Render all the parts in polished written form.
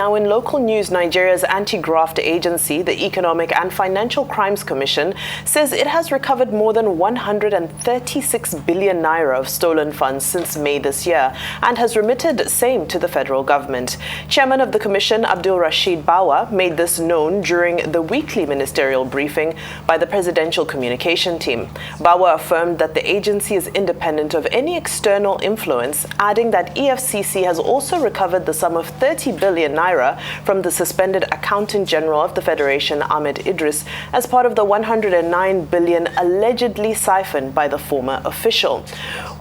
Now, in local news, Nigeria's anti-graft agency, the Economic and Financial Crimes Commission, says it has recovered more than 136 billion naira of stolen funds since May this year and has remitted same to the federal government. Chairman of the commission, Abdul Rashid Bawa, made this known during the weekly ministerial briefing by the presidential communication team. Bawa affirmed that the agency is independent of any external influence, adding that EFCC has also recovered the sum of 30 billion naira from the suspended Accountant General of the Federation, Ahmed Idris, as part of the 109 billion allegedly siphoned by the former official.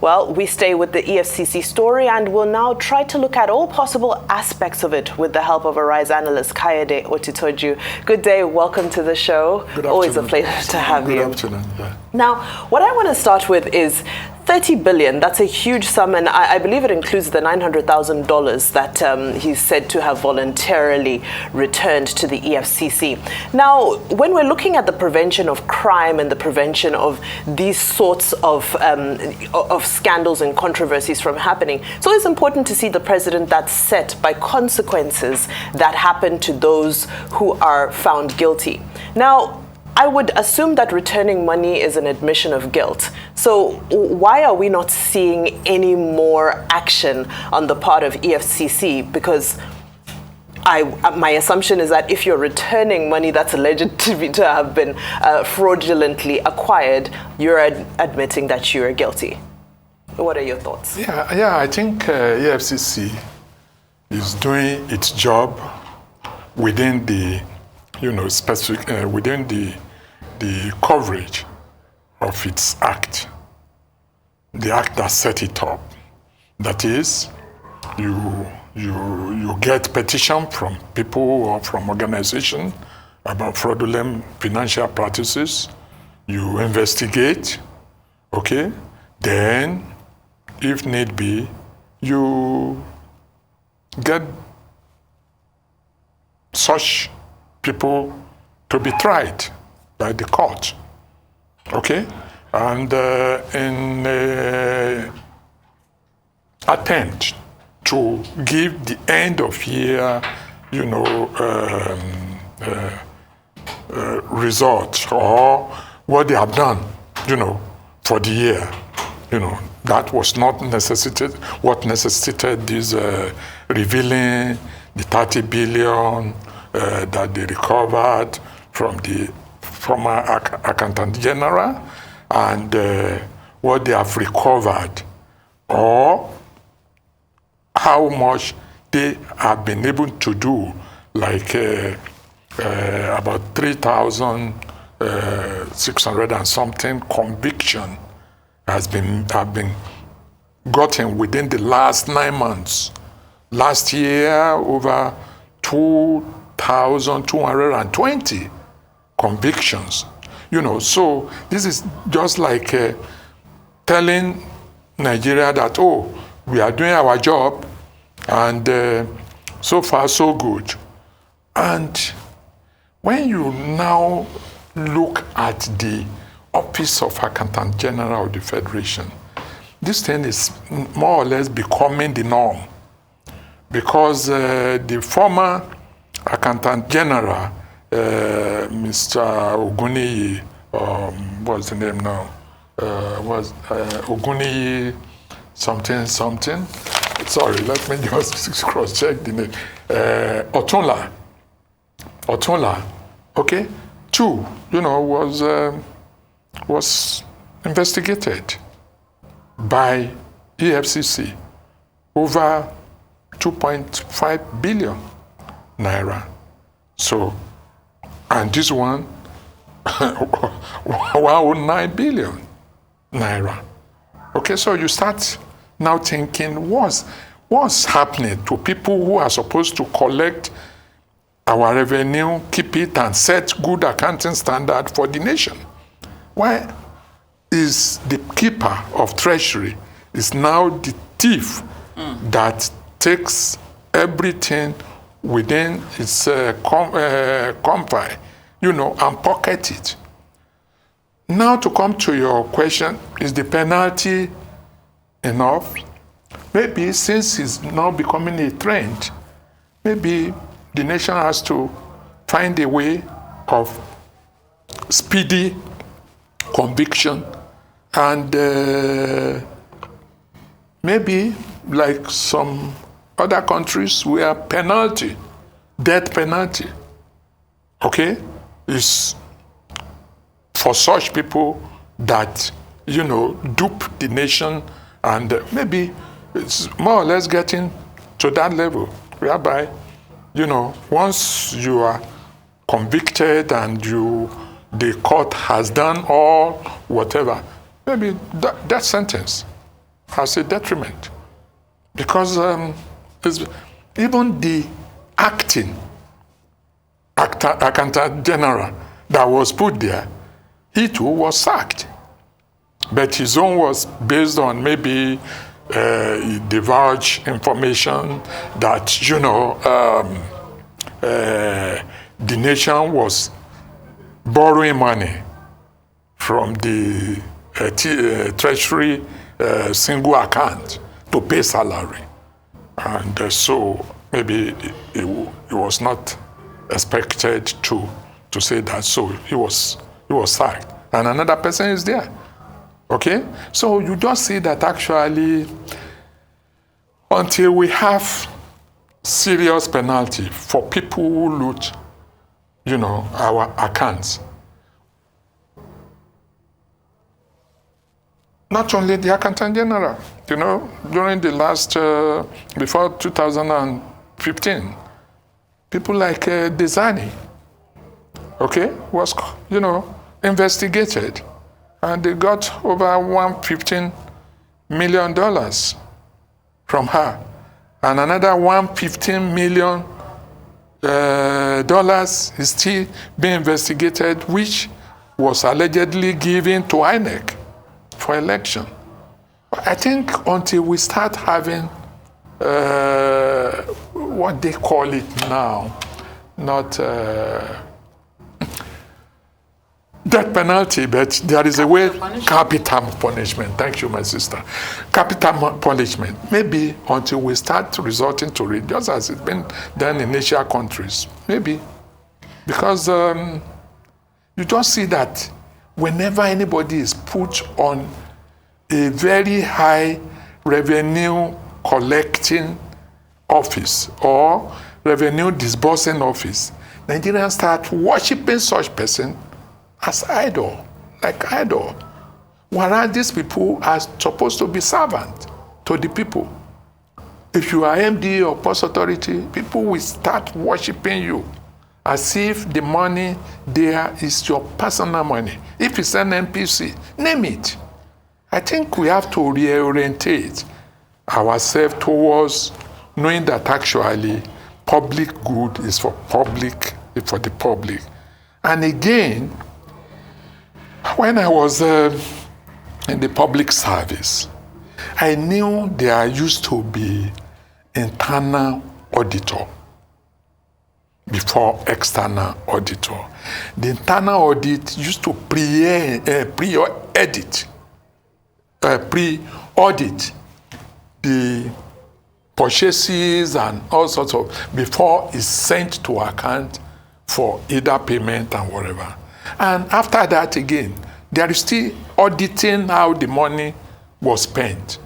Well, we stay with the EFCC story and will now try to look at all possible aspects of it with the help of Arise analyst Kayode Otitoju. Good day, welcome to the show. Good afternoon. Always a pleasure to have you. Good afternoon. Yeah. Now, what I want to start with is 30 billion, that's a huge sum, and I believe it includes the $900,000 that he's said to have voluntarily returned to the EFCC. Now, when we're looking at the prevention of crime and the prevention of these sorts of scandals and controversies from happening, it's always important to see the precedent that's set by consequences that happen to those who are found guilty. Now, I would assume that returning money is an admission of guilt. So why are we not seeing any more action on the part of EFCC? Because my assumption is that if you're returning money that's alleged to have been fraudulently acquired, you're admitting that you're guilty. What are your thoughts? Yeah, I think EFCC is doing its job within the, specific within the coverage of its act, the act that set it up. That is, you get petition from people or from organizations about fraudulent financial practices. You investigate, okay? Then, if need be, you get such people to be tried by the court, okay? And in an attempt to give the end of year, result or what they have done, for the year, that was not necessitated. What necessitated is revealing the 30 billion that they recovered from the former Accountant General and what they have recovered, or how much they have been able to do, like about 3,600 and something conviction have been gotten within the last 9 months. Last year, over 2,220 convictions. So this is just like telling Nigeria that, we are doing our job, and so far so good. And when you now look at the Office of Accountant General of the Federation, this thing is more or less becoming the norm, because the former Accountant General, Mr. Oguniyi, what's the name now? Oguniyi something. Sorry, let me just cross-check the name. Otunla, okay? Too, was investigated by EFCC over 2.5 billion naira. So, and this one, 109 billion naira. Okay, so you start now thinking, what's happening to people who are supposed to collect our revenue, keep it, and set good accounting standard for the nation? Why is the keeper of treasury is now the thief that takes everything within its confine, and pocket it? Now, to come to your question, is the penalty enough? Maybe since it's now becoming a trend, maybe the nation has to find a way of speedy conviction and maybe like some other countries where penalty, death penalty, okay, is for such people that, dupe the nation, and maybe it's more or less getting to that level whereby, once you are convicted and the court has done all whatever, maybe that sentence has a detriment. Because even the accountant general that was put there, he too was sacked. But his own was based on maybe he divulged information that, the nation was borrowing money from the treasury single account to pay salary. And so maybe it was not expected to say that. So he was sacked. And another person is there. Okay? So you just see that actually until we have serious penalty for people who loot, our accounts, not only the accountant general, during the last, before 2015, people like Desani, okay, was, investigated, and they got over $115 million from her, and another $115 million is still being investigated, which was allegedly given to INEC for election. I think until we start having what they call it now, not death penalty, but there is a way, capital punishment. Thank you, my sister. Capital punishment. Maybe until we start resorting to it, just as it's been done in Asian countries. Maybe. Because you just see that whenever anybody is put on a very high revenue collecting office or revenue disbursing office, Nigerians start worshiping such person as idol, like idol. Whereas these people are supposed to be servant to the people. If you are MD or post authority, people will start worshiping you as if the money there is your personal money. If it's an NPC, name it. I think we have to reorientate ourselves towards knowing that actually public good is for the public. And again, when I was in the public service, I knew there used to be internal auditor before external auditor. The internal audit used to pre-audit the purchases and all sorts of, before it's sent to account for either payment and whatever. And after that again, there is still auditing how the money was spent.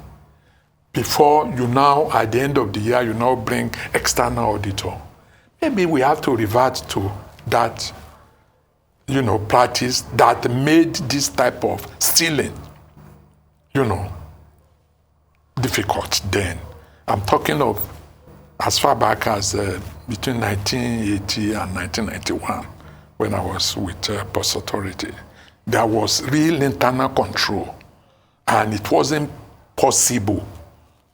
Before you now, at the end of the year, you now bring external auditor. Maybe we have to revert to that, practice that made this type of stealing, difficult then. I'm talking of as far back as between 1980 and 1991, when I was with Post Authority. There was real internal control, and it wasn't possible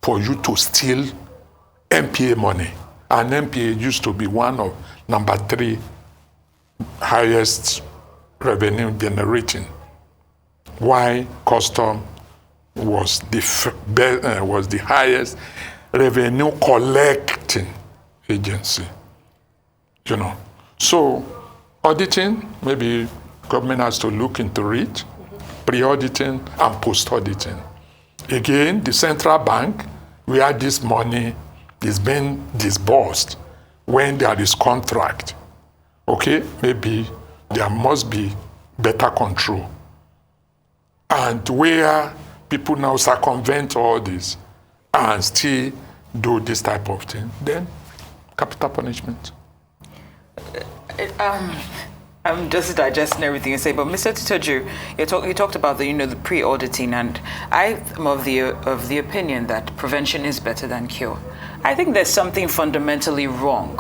for you to steal MPA money. And MPA used to be one of number 3 highest revenue generating. Why custom was the highest revenue collecting agency. So auditing, maybe government has to look into it, pre-auditing and post-auditing. Again, the central bank, where this money is being disbursed, when there is contract, okay, maybe there must be better control. And where people now circumvent all this and still do this type of thing, then capital punishment. I'm just digesting everything you say, but Mr. Otitoju, you talked about the pre-auditing, and I am of the opinion that prevention is better than cure. I think there's something fundamentally wrong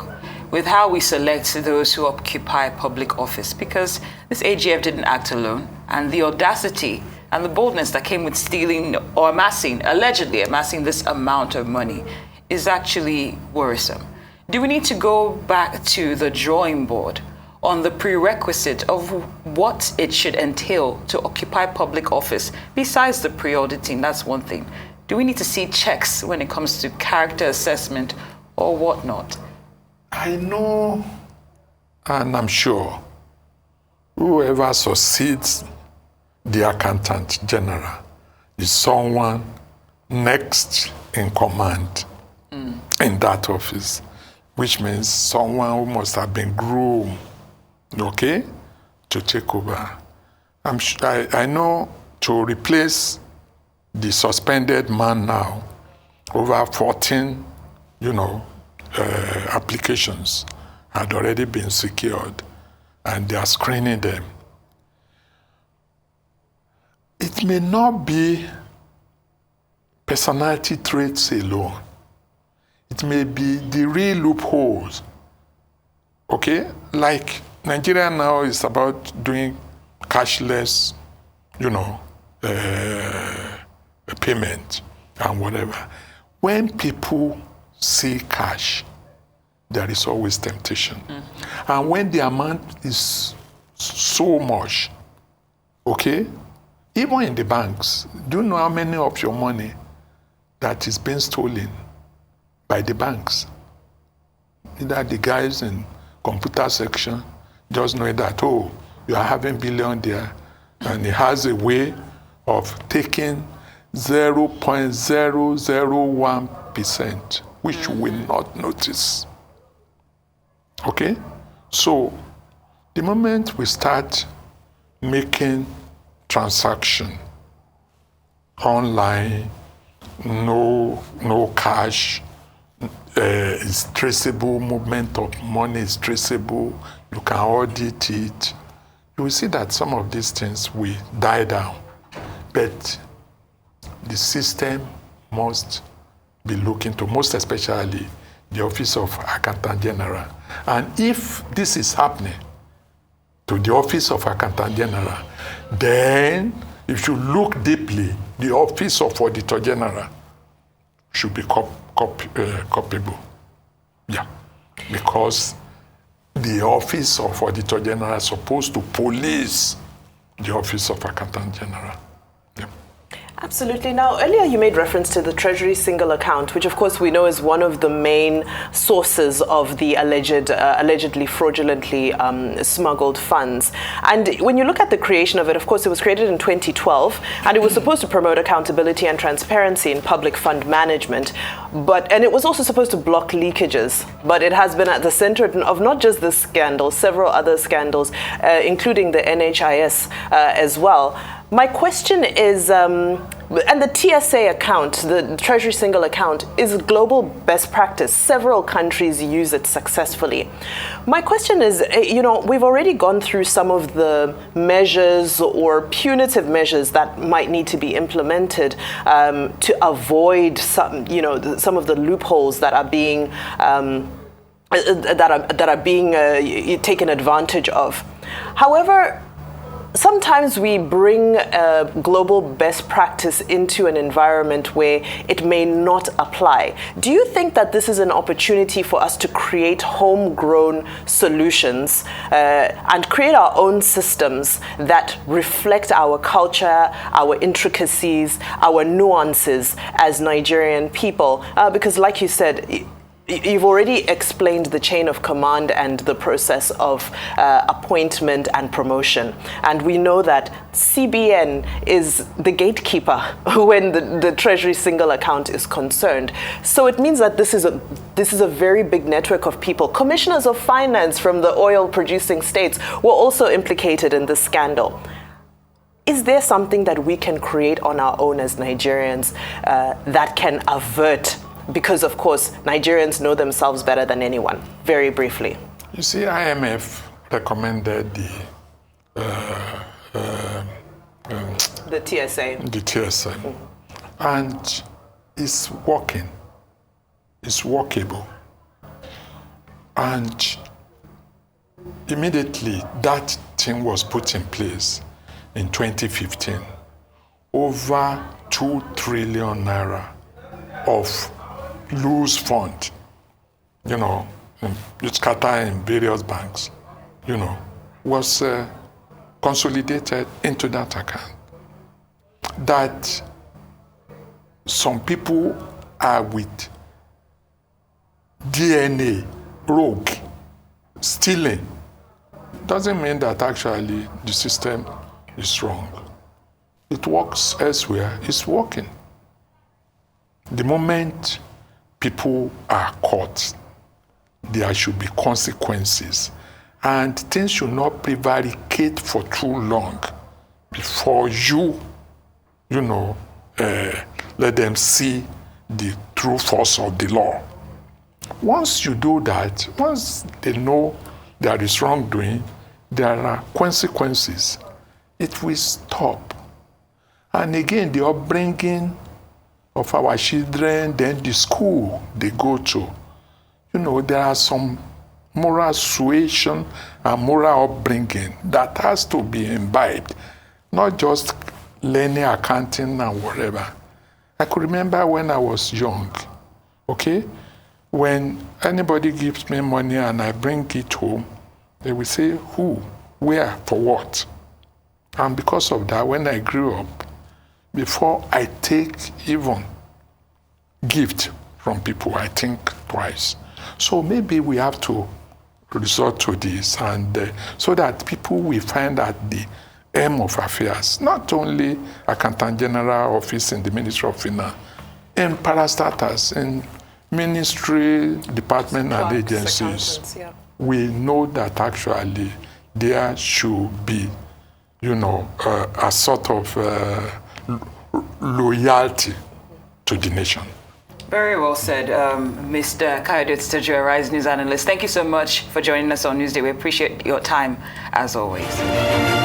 with how we select those who occupy public office, because this AGF didn't act alone, and the audacity and the boldness that came with stealing or allegedly amassing this amount of money is actually worrisome. Do we need to go back to the drawing board on the prerequisite of what it should entail to occupy public office besides the pre-auditing? That's one thing. Do we need to see checks when it comes to character assessment or whatnot? I know, and I'm sure, whoever succeeds the accountant general is someone next in command in that office, which means someone who must have been groomed, okay, to take over. I know to replace the suspended man now, over 14, applications had already been secured, and they are screening them. It may not be personality traits alone. It may be the real loopholes. Okay? Like Nigeria now is about doing cashless, payment and whatever. When people see cash, there is always temptation. And when the amount is so much, okay, even in the banks, do you know how many of your money that is being stolen by the banks? Either the guys in computer section just know that, you are having billion there, and he has a way of taking 0.001%, which you will not notice. Okay? So, the moment we start making transaction online, no cash, is traceable, movement of money is traceable, you can audit it, you will see that some of these things will die down. But the system must be looking to, most especially the Office of Accountant General. And if this is happening to the Office of Accountant General, then if you look deeply, the Office of Auditor General should be culpable. Yeah, because the Office of Auditor General is supposed to police the Office of Accountant General. Yeah. Absolutely. Now, earlier you made reference to the Treasury single account, which of course we know is one of the main sources of the allegedly fraudulently smuggled funds. And when you look at the creation of it, of course, it was created in 2012, and it was supposed to promote accountability and transparency in public fund management. And it was also supposed to block leakages. But it has been at the center of not just this scandal, several other scandals, including the NHIS as well. My question is, and the TSA account, the Treasury single account, is global best practice. Several countries use it successfully. My question is, we've already gone through some of the measures or punitive measures that might need to be implemented to avoid some of the loopholes that are being taken advantage of. However, sometimes we bring global best practice into an environment where it may not apply. Do you think that this is an opportunity for us to create homegrown solutions and create our own systems that reflect our culture, our intricacies, our nuances as Nigerian people? Because like you said, You've already explained the chain of command and the process of appointment and promotion. And we know that CBN is the gatekeeper when the Treasury single account is concerned. So it means that this is a very big network of people. Commissioners of finance from the oil producing states were also implicated in this scandal. Is there something that we can create on our own as Nigerians that can avert? Because, of course, Nigerians know themselves better than anyone. Very briefly. You see, IMF recommended the TSA. The TSA. And it's working. It's workable. And immediately that thing was put in place in 2015. Over 2 trillion naira of loose fund, it's scattered in various banks, was consolidated into that account. That some people are with DNA, rogue, stealing, doesn't mean that actually the system is wrong. It works elsewhere, it's working. The moment people are caught, there should be consequences. And things should not prevaricate for too long before let them see the true force of the law. Once you do that, once they know there is wrongdoing, there are consequences. It will stop. And again, the upbringing of our children, then the school they go to. There are some moral suasion and moral upbringing that has to be imbibed, not just learning accounting and whatever. I could remember when I was young, when anybody gives me money and I bring it home, they will say, who, where, for what? And because of that, when I grew up, before I take even gift from people, I think twice. So maybe we have to resort to this, and so that people will find at the aim of affairs, not only Accountant General Office in the Ministry of Finance, in parastatals, in ministry, department and agencies, we know that actually there should be, a sort of loyalty to the nation. Very well said, Mr. Kayode Otitoju, Rise News analyst. Thank you so much for joining us on Newsday. We appreciate your time, as always.